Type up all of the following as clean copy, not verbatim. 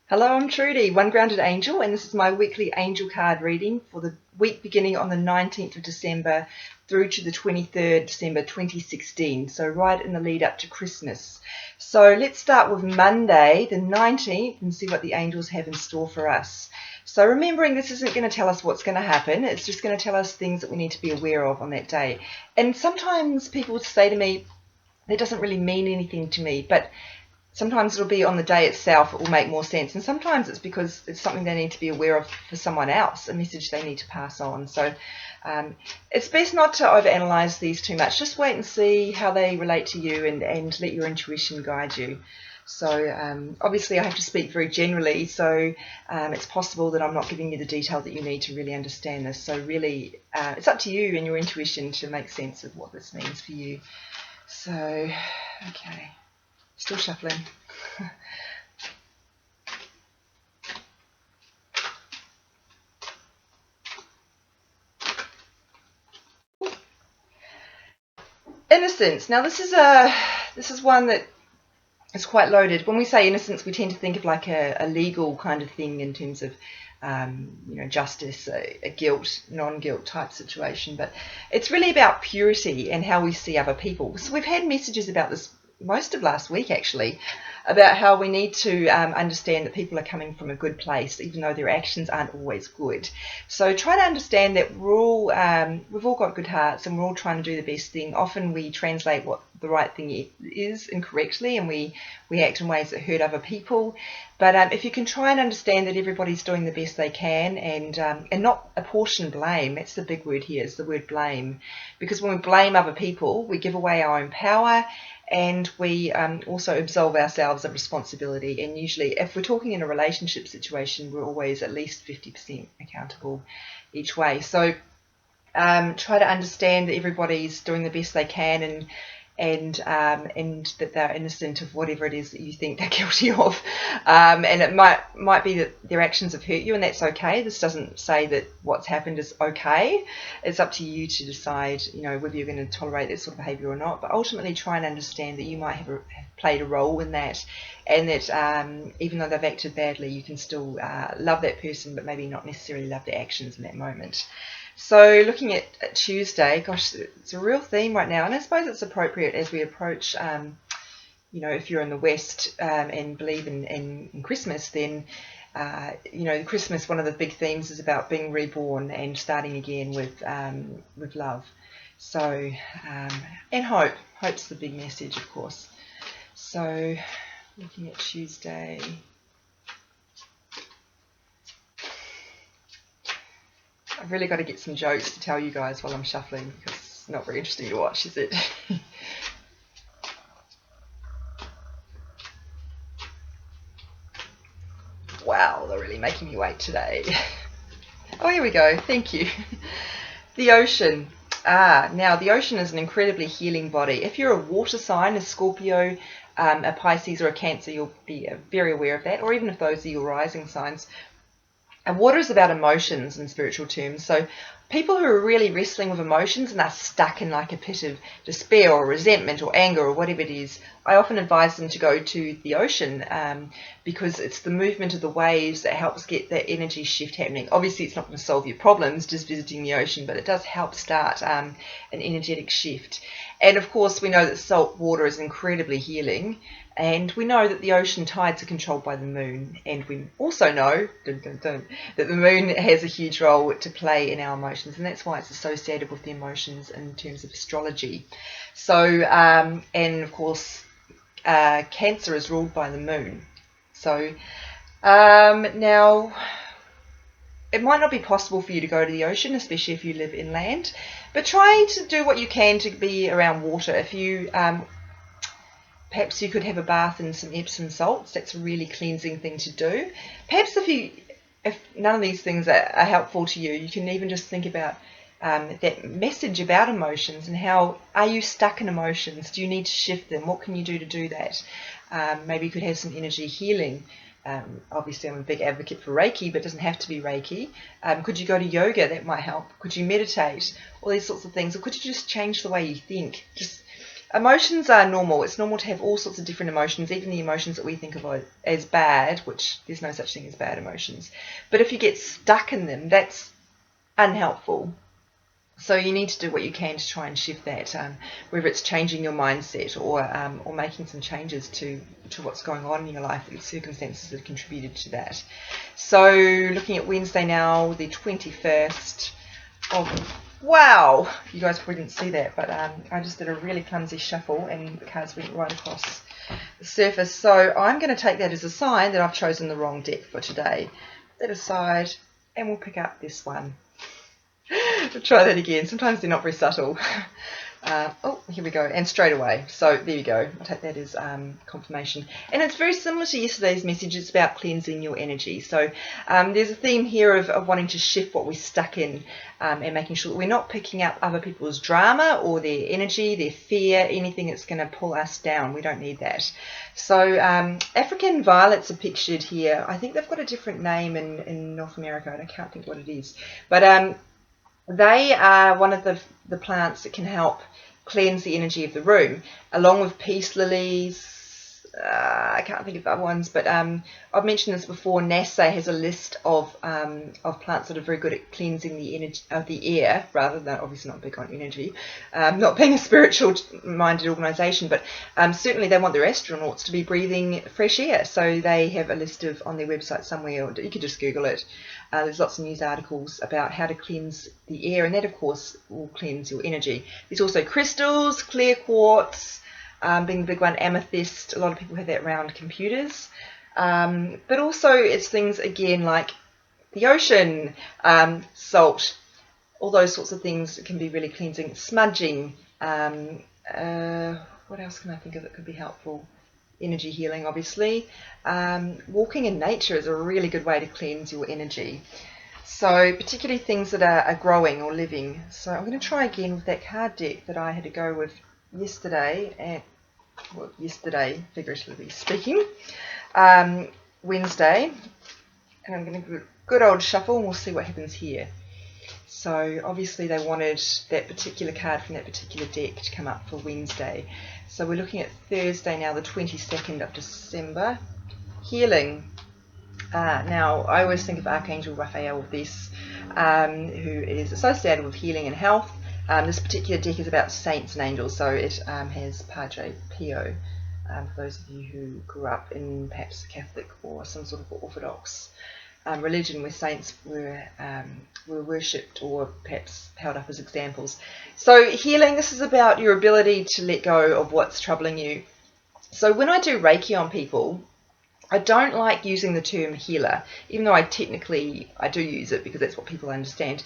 Hello, I'm Trudy, One Grounded Angel, and this is my weekly angel card reading for the week beginning on the 19th of December through to the 23rd December 2016, so right in the lead up to Christmas. So let's start with Monday, the 19th, and see what the angels have in store for us. So remembering this isn't going to tell us what's going to happen, it's just going to tell us things that we need to be aware of on that day. And sometimes people say to me, that doesn't really mean anything to me, but sometimes it'll be on the day itself, it will make more sense. And sometimes it's because it's something they need to be aware of for someone else, a message they need to pass on. So it's best not to overanalyze these too much. Just wait and see how they relate to you and let your intuition guide you. So obviously I have to speak very generally, so it's possible that I'm not giving you the detail that you need to really understand this. So really it's up to you and your intuition to make sense of what this means for you. So, okay. Still shuffling. Innocence. Now this is one that is quite loaded. When we say innocence, we tend to think of like a legal kind of thing in terms of justice, a guilt, non-guilt type situation. But it's really about purity and how we see other people. So we've had messages about this most of last week actually, about how we need to understand that people are coming from a good place, even though their actions aren't always good. So try to understand that we've all got good hearts and we're all trying to do the best thing. Often we translate what the right thing is incorrectly, and we act in ways that hurt other people. But if you can try and understand that everybody's doing the best they can, and not apportion blame, that's the big word here, is the word blame. Because when we blame other people, we give away our own power, and we also absolve ourselves of responsibility. And usually, if we're talking in a relationship situation, we're always at least 50% accountable each way. So try to understand that everybody's doing the best they can, and that they're innocent of whatever it is that you think they're guilty of. And it might be that their actions have hurt you, and that's okay. This doesn't say that what's happened is okay. It's up to you to decide, whether you're going to tolerate that sort of behaviour or not. But ultimately, try and understand that you might have played a role in that, and that even though they've acted badly, you can still love that person, but maybe not necessarily love their actions in that moment. So looking at Tuesday, gosh, it's a real theme right now, and I suppose it's appropriate as we approach, if you're in the West and believe in Christmas, then, Christmas, one of the big themes is about being reborn and starting again with love. So, and hope. Hope's the big message, of course. So looking at Tuesday. I've really got to get some jokes to tell you guys while I'm shuffling, because it's not very interesting to watch, is it? Wow, they're really making me wait today. Oh, here we go. Thank you. The ocean. Now the ocean is an incredibly healing body. If you're a water sign, a Scorpio, a Pisces or a Cancer, you'll be very aware of that, or even if those are your rising signs. And water is about emotions in spiritual terms. So people who are really wrestling with emotions and are stuck in like a pit of despair or resentment or anger or whatever it is, I often advise them to go to the ocean, because it's the movement of the waves that helps get that energy shift happening. Obviously, it's not going to solve your problems just visiting the ocean, but it does help start an energetic shift. And of course, we know that salt water is incredibly healing. And we know that the ocean tides are controlled by the moon. And we also know that the moon has a huge role to play in our emotions. And that's why it's associated with the emotions in terms of astrology. So, and of course, Cancer is ruled by the moon. So now, it might not be possible for you to go to the ocean, especially if you live inland. But try to do what you can to be around water. If you... perhaps you could have a bath in some Epsom salts. That's a really cleansing thing to do. Perhaps if none of these things are helpful to you, you can even just think about that message about emotions, and how are you stuck in emotions? Do you need to shift them? What can you do to do that? Maybe you could have some energy healing. Obviously, I'm a big advocate for Reiki, but it doesn't have to be Reiki. Could you go to yoga? That might help. Could you meditate? All these sorts of things. Or could you just change the way you think? Just emotions are normal. It's normal to have all sorts of different emotions, even the emotions that we think of as bad, which there's no such thing as bad emotions. But if you get stuck in them, that's unhelpful. So you need to do what you can to try and shift that, whether it's changing your mindset or making some changes to what's going on in your life, the circumstances that have contributed to that. So looking at Wednesday now, the 21st of, wow, you guys probably didn't see that, but I just did a really clumsy shuffle and the cards went right across the surface. So I'm going to take that as a sign that I've chosen the wrong deck for today. Put that aside and we'll pick up this one. We'll try that again. Sometimes they're not very subtle. Oh, here we go. And straight away. So there you go. I'll take that as confirmation. And it's very similar to yesterday's message. It's about cleansing your energy. So there's a theme here of wanting to shift what we're stuck in and making sure that we're not picking up other people's drama or their energy, their fear, anything that's going to pull us down. We don't need that. So African violets are pictured here. I think they've got a different name in North America, and I can't think what it is. But they are one of the plants that can help cleanse the energy of the room, along with peace lilies. I can't think of other ones, but I've mentioned this before. NASA has a list of plants that are very good at cleansing the energy of the air, rather than, obviously not big on energy, not being a spiritual-minded organisation, but certainly they want their astronauts to be breathing fresh air. So they have a list on their website somewhere, or you could just Google it. There's lots of news articles about how to cleanse the air, and that, of course, will cleanse your energy. There's also crystals, clear quartz, being the big one, amethyst. A lot of people have that around computers. But also it's things, again, like the ocean, salt, all those sorts of things can be really cleansing. Smudging. What else can I think of that could be helpful? Energy healing, obviously. Walking in nature is a really good way to cleanse your energy. So particularly things that are growing or living. So I'm going to try again with that card deck that I had to go with yesterday, figuratively speaking, Wednesday. And I'm going to do a good old shuffle and we'll see what happens here. So obviously they wanted that particular card from that particular deck to come up for Wednesday. So we're looking at Thursday now, the 22nd of December. Healing. Now, I always think of Archangel Raphael with this, who is associated with healing and health. This particular deck is about saints and angels, so it has Padre Pio, for those of you who grew up in perhaps Catholic or some sort of Orthodox religion where saints were worshipped or perhaps held up as examples. So healing, this is about your ability to let go of what's troubling you. So when I do Reiki on people, I don't like using the term healer, even though I do use it because that's what people understand,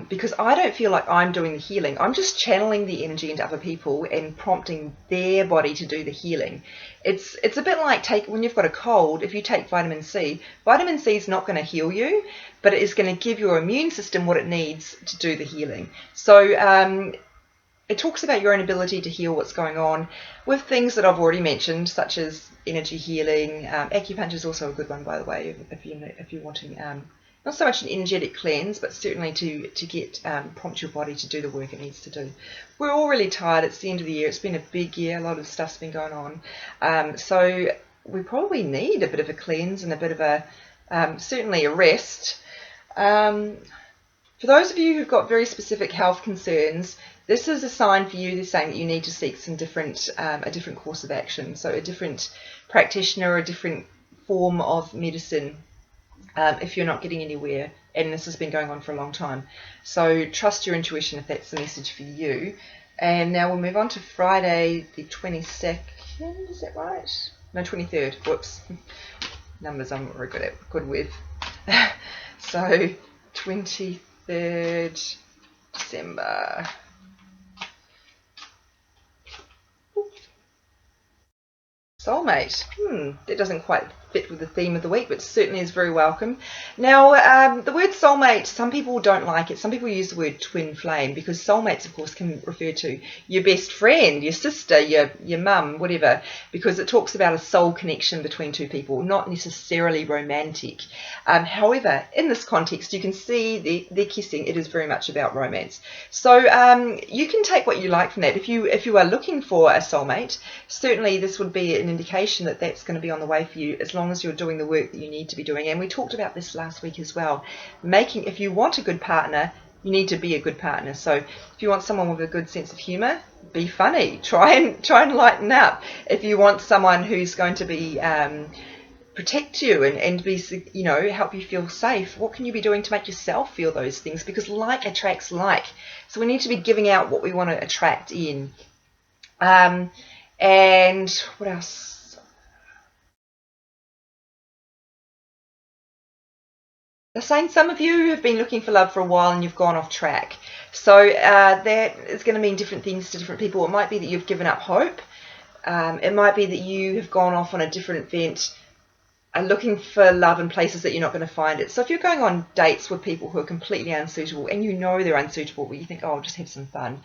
because I don't feel like I'm doing the healing. I'm just channeling the energy into other people and prompting their body to do the healing. It's a bit like when you've got a cold, if you take vitamin C is not going to heal you, but it is going to give your immune system what it needs to do the healing. So it talks about your own ability to heal what's going on with things that I've already mentioned, such as energy healing. Acupuncture is also a good one, by the way, if you're wanting not so much an energetic cleanse, but certainly to get prompt your body to do the work it needs to do. We're all really tired. It's the end of the year. It's been a big year. A lot of stuff's been going on. So we probably need a bit of a cleanse and a bit of certainly a rest. For those of you who've got very specific health concerns, this is a sign for you. They're saying that you need to seek some a different course of action. So a different practitioner, a different form of medicine, if you're not getting anywhere. And this has been going on for a long time. So trust your intuition if that's the message for you. And now we'll move on to Friday, the 22nd. Is that right? No, 23rd. Whoops. Numbers I'm not very good with. So 23rd December. Soulmate. That doesn't quite fit with the theme of the week, but certainly is very welcome. Now, the word soulmate, some people don't like it. Some people use the word twin flame, because soulmates, of course, can refer to your best friend, your sister, your mum, whatever, because it talks about a soul connection between two people, not necessarily romantic. However, in this context, you can see they're kissing. It is very much about romance. So you can take what you like from that. If you are looking for a soulmate, certainly this would be an indication that that's going to be on the way for you, as long as you're doing the work that you need to be doing. And we talked about this last week as well. If you want a good partner, you need to be a good partner. So if you want someone with a good sense of humour, be funny. Try and lighten up. If you want someone who's going to be protect you and be, help you feel safe, what can you be doing to make yourself feel those things? Because like attracts like. So we need to be giving out what we want to attract in. And what else? They're saying some of you have been looking for love for a while and you've gone off track. So that is going to mean different things to different people. It might be that you've given up hope. It might be that you have gone off on a different vent, looking for love in places that you're not going to find it. So if you're going on dates with people who are completely unsuitable, and you know they're unsuitable, but you think, oh, I'll just have some fun,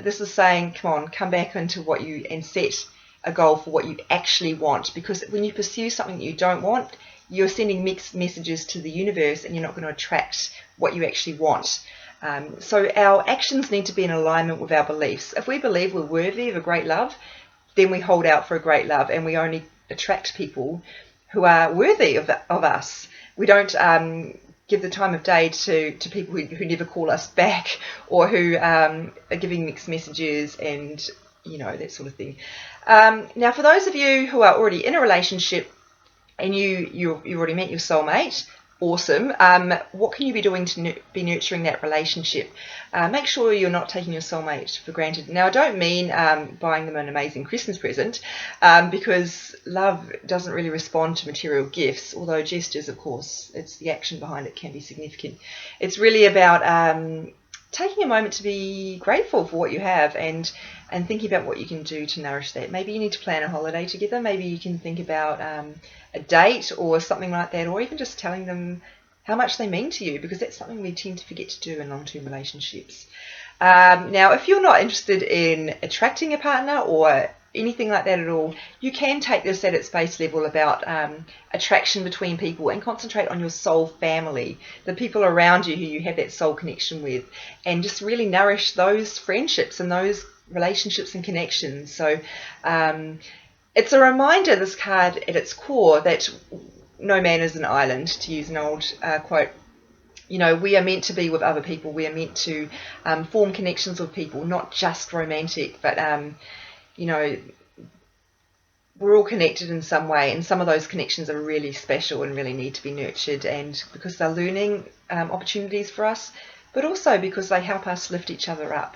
this is saying, come on, come back into and set a goal for what you actually want. Because when you pursue something that you don't want, you're sending mixed messages to the universe, and you're not going to attract what you actually want. So our actions need to be in alignment with our beliefs. If we believe we're worthy of a great love, then we hold out for a great love, and we only attract people who are worthy of us. We don't give the time of day to people who never call us back, or who are giving mixed messages and that sort of thing. Now, for those of you who are already in a relationship and you already met your soulmate, awesome. What can you be doing to be nurturing that relationship? Make sure you're not taking your soulmate for granted. Now, I don't mean buying them an amazing Christmas present, because love doesn't really respond to material gifts, although gestures, of course, it's the action behind it can be significant. It's really about taking a moment to be grateful for what you have and thinking about what you can do to nourish that. Maybe you need to plan a holiday together. Maybe you can think about a date or something like that, or even just telling them how much they mean to you, because that's something we tend to forget to do in long-term relationships. Now, if you're not interested in attracting a partner or anything like that at all, you can take this at its base level about attraction between people, and concentrate on your soul family, the people around you who you have that soul connection with, and just really nourish those friendships and those relationships and connections. So it's a reminder, this card, at its core, that no man is an island, to use an old quote. We are meant to be with other people. We are meant to form connections with people, not just romantic, but we're all connected in some way, and some of those connections are really special and really need to be nurtured, and because they're learning opportunities for us, but also because they help us lift each other up.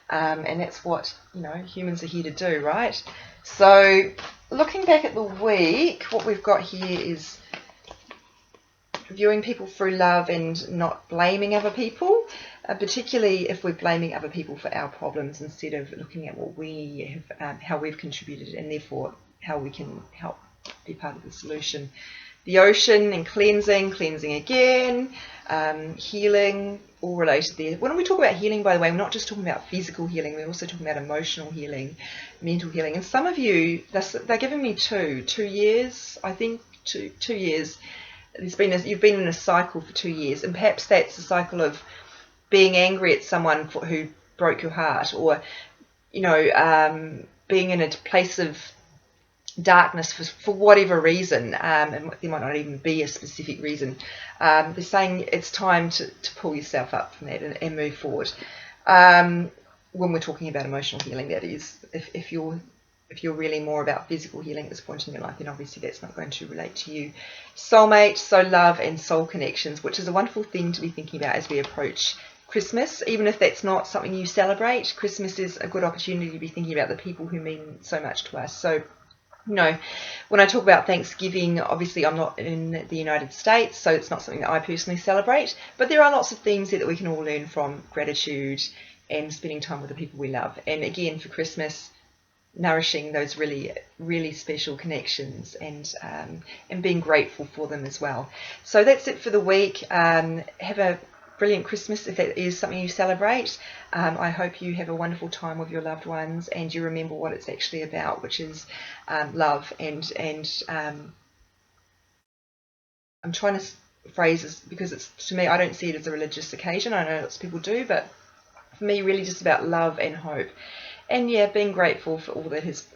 And that's what humans are here to do, right? So looking back at the week, what we've got here is viewing people through love and not blaming other people, particularly if we're blaming other people for our problems instead of looking at what we have, how we've contributed, and therefore how we can help be part of the solution. The ocean and cleansing again, healing, all related there. When we talk about healing, by the way, we're not just talking about physical healing, we're also talking about emotional healing, mental healing. And some of you, they're giving me 2 years, I think, 2 years. You've been in a cycle for 2 years, and perhaps that's a cycle of being angry at someone who broke your heart, or being in a place of darkness for whatever reason, and there might not even be a specific reason. They're saying it's time to pull yourself up from that and move forward. When we're talking about emotional healing, that is. If you're really more about physical healing at this point in your life, then obviously that's not going to relate to you. Soulmate, so love and soul connections, which is a wonderful thing to be thinking about as we approach Christmas. Even if that's not something you celebrate, Christmas is a good opportunity to be thinking about the people who mean so much to us. So, when I talk about Thanksgiving, obviously I'm not in the United States, so it's not something that I personally celebrate, but there are lots of themes that we can all learn from: gratitude and spending time with the people we love. And again, for Christmas, nourishing those really, really special connections, and being grateful for them as well. So that's it for the week. Have a brilliant Christmas if that is something you celebrate. I hope you have a wonderful time with your loved ones, and you remember what it's actually about, which is love. And I'm trying to phrase this because it's, to me, I don't see it as a religious occasion. I know lots of people do, but for me, really just about love and hope. And yeah, being grateful for all that has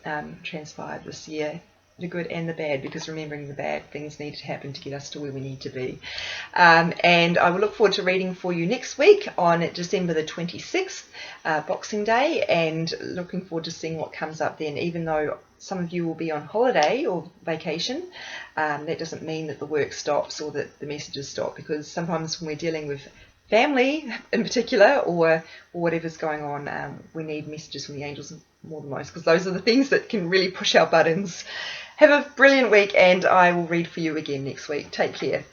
transpired this year, the good and the bad, because remembering the bad things need to happen to get us to where we need to be. And I will look forward to reading for you next week on December the 26th, Boxing Day, and looking forward to seeing what comes up then. Even though some of you will be on holiday or vacation, that doesn't mean that the work stops or that the messages stop, because sometimes when we're dealing with family in particular, or whatever's going on, we need messages from the angels more than most, because those are the things that can really push our buttons. Have a brilliant week, and I will read for you again next week. Take care.